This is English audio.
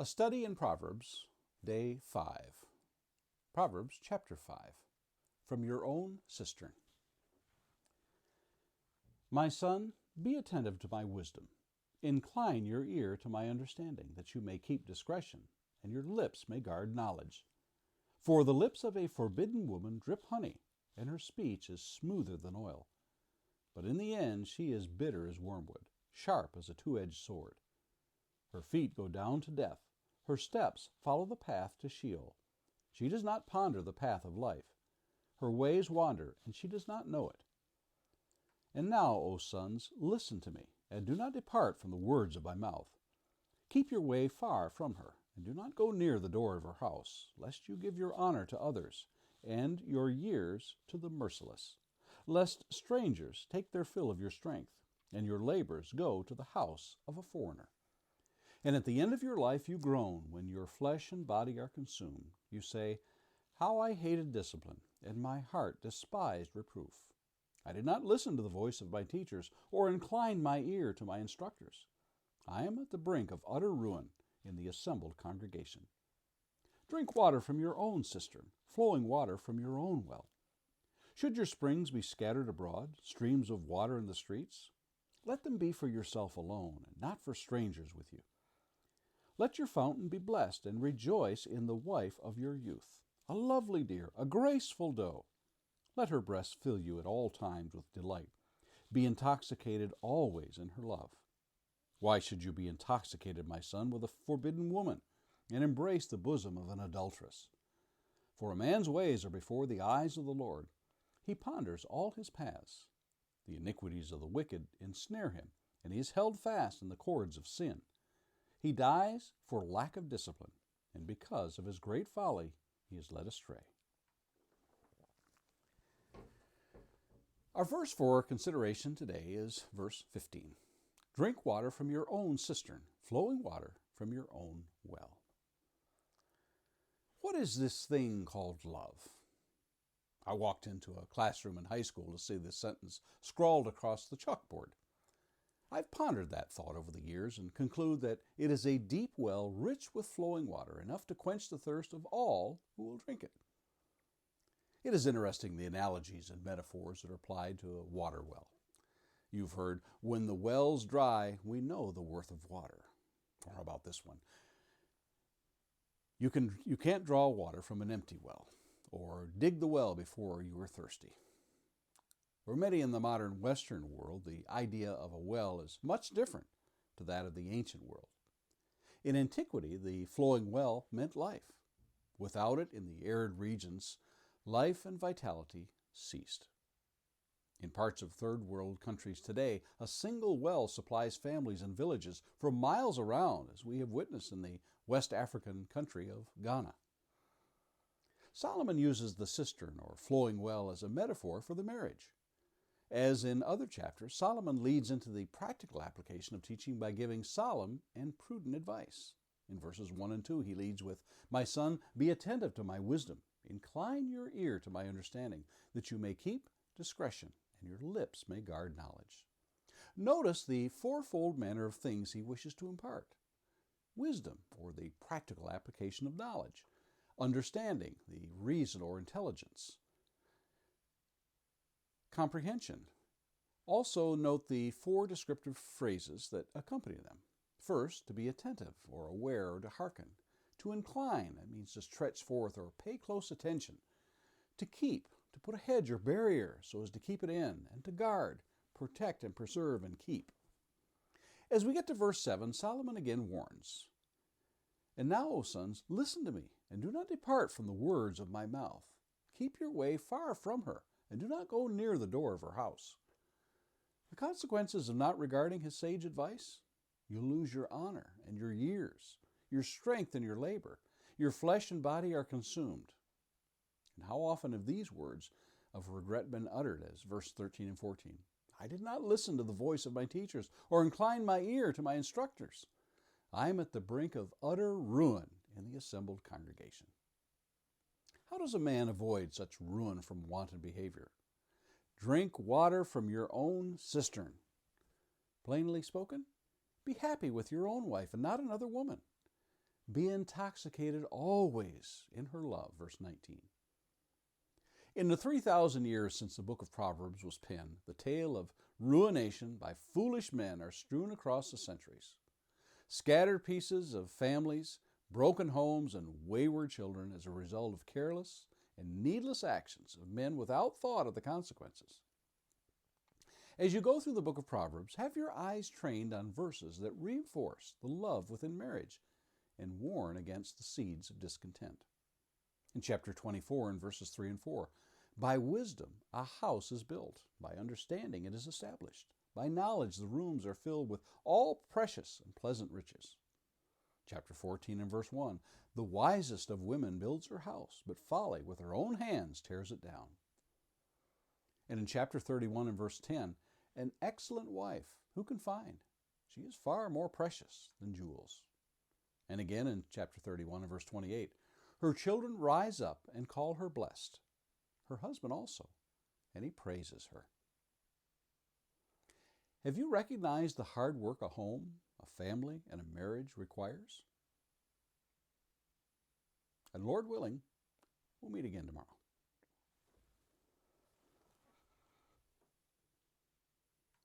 A study in Proverbs, day 5. Proverbs chapter 5. From your own cistern. My son, be attentive to my wisdom. Incline your ear to my understanding, that you may keep discretion, and your lips may guard knowledge. For the lips of a forbidden woman drip honey, and her speech is smoother than oil. But in the end she is bitter as wormwood, sharp as a two-edged sword. Her feet go down to death. Her steps follow the path to Sheol. She does not ponder the path of life. Her ways wander, and she does not know it. And now, O sons, listen to me, and do not depart from the words of my mouth. Keep your way far from her, and do not go near the door of her house, lest you give your honor to others, and your years to the merciless, lest strangers take their fill of your strength, and your labors go to the house of a foreigner. And at the end of your life you groan when your flesh and body are consumed. You say, How I hated discipline, and my heart despised reproof. I did not listen to the voice of my teachers, or incline my ear to my instructors. I am at the brink of utter ruin in the assembled congregation. Drink water from your own cistern, flowing water from your own well. Should your springs be scattered abroad, streams of water in the streets? Let them be for yourself alone, and not for strangers with you. Let your fountain be blessed, and rejoice in the wife of your youth, a lovely deer, a graceful doe. Let her breast fill you at all times with delight. Be intoxicated always in her love. Why should you be intoxicated, my son, with a forbidden woman, and embrace the bosom of an adulteress? For a man's ways are before the eyes of the Lord. He ponders all his paths. The iniquities of the wicked ensnare him, and he is held fast in the cords of sin. He dies for lack of discipline, and because of his great folly he is led astray. Our verse for consideration today is verse 15. Drink water from your own cistern, flowing water from your own well. What is this thing called love? I walked into a classroom in high school to see this sentence scrawled across the chalkboard. I've pondered that thought over the years and conclude that it is a deep well rich with flowing water, enough to quench the thirst of all who will drink it. It is interesting the analogies and metaphors that are applied to a water well. You've heard, when the well's dry, we know the worth of water. Or how about this one? You can't draw water from an empty well, or dig the well before you are thirsty. For many in the modern Western world, the idea of a well is much different to that of the ancient world. In antiquity, the flowing well meant life. Without it, in the arid regions, life and vitality ceased. In parts of third world countries today, a single well supplies families and villages for miles around, as we have witnessed in the West African country of Ghana. Solomon uses the cistern or flowing well as a metaphor for the marriage. As in other chapters, Solomon leads into the practical application of teaching by giving solemn and prudent advice. In verses 1 and 2, he leads with, My son, be attentive to my wisdom. Incline your ear to my understanding, that you may keep discretion, and your lips may guard knowledge. Notice the fourfold manner of things he wishes to impart. Wisdom, or the practical application of knowledge. Understanding, the reason or intelligence. Comprehension. Also note the four descriptive phrases that accompany them. First, to be attentive, or aware, or to hearken. To incline, that means to stretch forth or pay close attention. To keep, to put a hedge or barrier so as to keep it in. And to guard, protect and preserve and keep. As we get to verse 7, Solomon again warns, And now, O sons, listen to me, and do not depart from the words of my mouth. Keep your way far from her, and do not go near the door of her house. The consequences of not regarding his sage advice? You'll lose your honor and your years, your strength and your labor. Your flesh and body are consumed. And how often have these words of regret been uttered, as verse 13 and 14? I did not listen to the voice of my teachers, or incline my ear to my instructors. I am at the brink of utter ruin in the assembled congregation. How does a man avoid such ruin from wanton behavior? Drink water from your own cistern. Plainly spoken, be happy with your own wife and not another woman. Be intoxicated always in her love, verse 19. In the 3,000 years since the book of Proverbs was penned, the tale of ruination by foolish men are strewn across the centuries. Scattered pieces of families, broken homes, and wayward children as a result of careless and needless actions of men without thought of the consequences. As you go through the book of Proverbs, have your eyes trained on verses that reinforce the love within marriage and warn against the seeds of discontent. In chapter 24, in verses 3 and 4, by wisdom a house is built, by understanding it is established, by knowledge the rooms are filled with all precious and pleasant riches. Chapter 14 and verse 1, the wisest of women builds her house, but folly with her own hands tears it down. And in chapter 31 and verse 10, an excellent wife who can find? She is far more precious than jewels. And again in chapter 31 and verse 28, her children rise up and call her blessed, her husband also, and he praises her. Have you recognized the hard work a home, a family, and a marriage requires? And Lord willing, we'll meet again tomorrow.